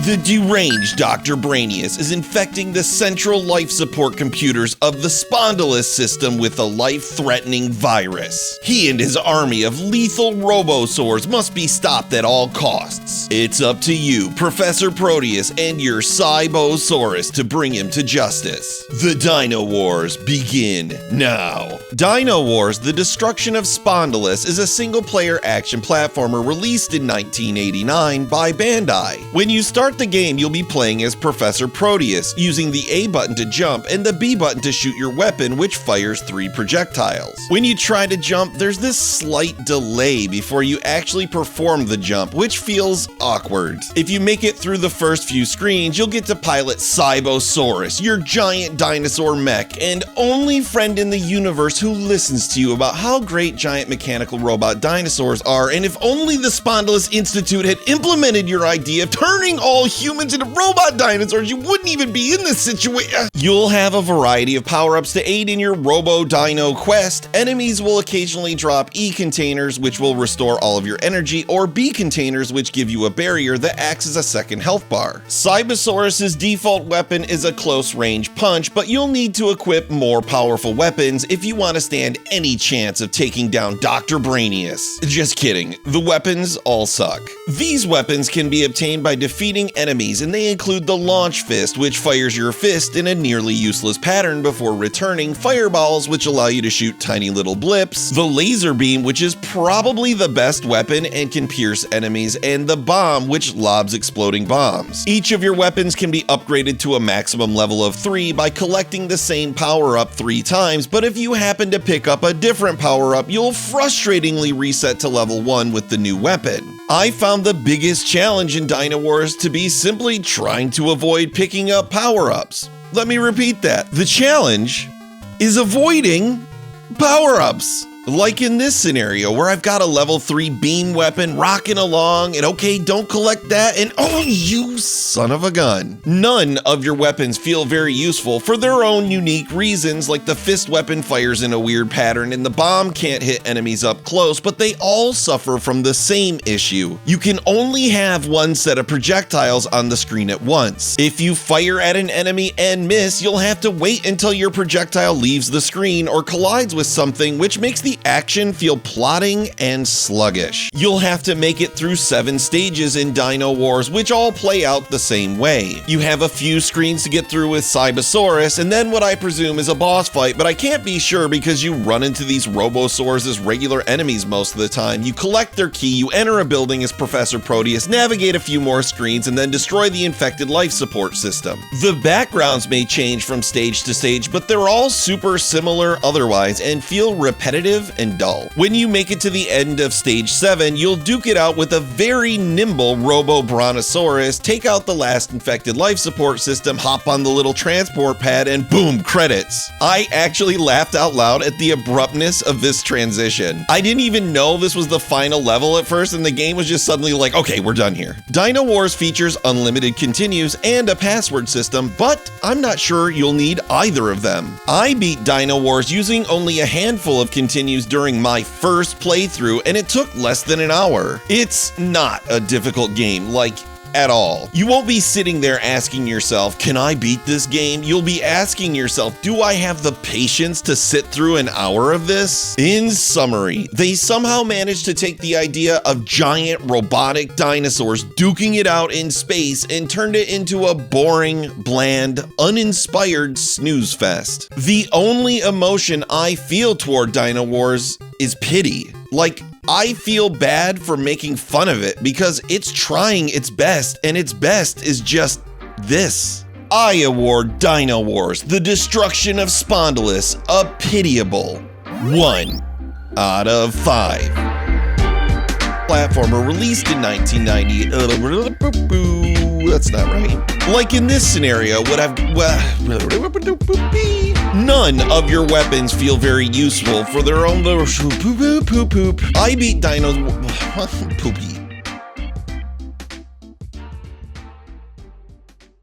The deranged Dr. Brainius is infecting the central life support computers of the Spondylus system with a life-threatening virus. He and his army of lethal robosaurs must be stopped at all costs. It's up to you, Professor Proteus, and your Cybosaurus to bring him to justice. The Dynowarz begin now. Dynowarz: The Destruction of Spondylus is a single-player action platformer released in 1989 by Bandai. When you start the game, you'll be playing as Professor Proteus, using the A button to jump and the B button to shoot your weapon, which fires 3 projectiles. When you try to jump, there's this slight delay before you actually perform the jump, which feels awkward. If you make it through the first few screens, you'll get to pilot Cybosaurus, your giant dinosaur mech, and only friend in the universe who listens to you about how great giant mechanical robot dinosaurs are, and if only the Spondylus Institute had implemented your idea of turning all humans into robot dinosaurs, you wouldn't even be in this situation. You'll have a variety of power-ups to aid in your Robo-Dino quest. Enemies will occasionally drop E containers, which will restore all of your energy, or B containers, which give you a barrier that acts as a second health bar. Cybosaurus's default weapon is a close-range punch, but you'll need to equip more powerful weapons if you want to stand any chance of taking down Dr. Brainius. Just kidding, the weapons all suck. These weapons can be obtained by defeating enemies, and they include the Launch Fist, which fires your fist in a nearly useless pattern before returning fireballs, which allow you to shoot tiny little blips, the Laser Beam, which is probably the best weapon and can pierce enemies, and the Bomb, which lobs exploding bombs. Each of your weapons can be upgraded to a maximum level of 3 by collecting the same power-up 3 times, but if you happen to pick up a different power-up, you'll frustratingly reset to level 1 with the new weapon. I found the biggest challenge in Dynowarz to be simply trying to avoid picking up power-ups. Let me repeat that. The challenge is avoiding power-ups. Like in this scenario where I've got a level 3 beam weapon rocking along, and okay, don't collect that, and oh, you son of a gun. None of your weapons feel very useful for their own unique reasons, like the fist weapon fires in a weird pattern and the bomb can't hit enemies up close, but they all suffer from the same issue. You can only have one set of projectiles on the screen at once. If you fire at an enemy and miss, you'll have to wait until your projectile leaves the screen or collides with something, which makes the action feel plodding and sluggish. You'll have to make it through 7 stages in Dynowarz, which all play out the same way. You have a few screens to get through with Cybosaurus, and then what I presume is a boss fight, but I can't be sure because you run into these Robosaurs as regular enemies most of the time. You collect their key, you enter a building as Professor Proteus, navigate a few more screens, and then destroy the infected life support system. The backgrounds may change from stage to stage, but they're all super similar otherwise and feel repetitive and dull. When you make it to the end of stage 7, you'll duke it out with a very nimble Robo-Brontosaurus, take out the last infected life support system, hop on the little transport pad, and boom, credits. I actually laughed out loud at the abruptness of this transition. I didn't even know this was the final level at first, and the game was just suddenly like, okay, we're done here. Dynowarz features unlimited continues and a password system, but I'm not sure you'll need either of them. I beat Dynowarz using only a handful of continues during my first playthrough, and it took less than an hour. It's not a difficult game, like, at all. You won't be sitting there asking yourself, can I beat this game? You'll be asking yourself, do I have the patience to sit through an hour of this? In summary, they somehow managed to take the idea of giant robotic dinosaurs duking it out in space and turned it into a boring, bland, uninspired snooze fest. The only emotion I feel toward Dynowarz is pity. Like, I feel bad for making fun of it because it's trying its best, and its best is just this. I award Dynowarz: The Destruction of Spondylus a pitiable 1 out of 5. Platformer released in 1990. That's not right. Like in this scenario, none of your weapons feel very useful for their own little poop. I beat Dynowarz. Poopy.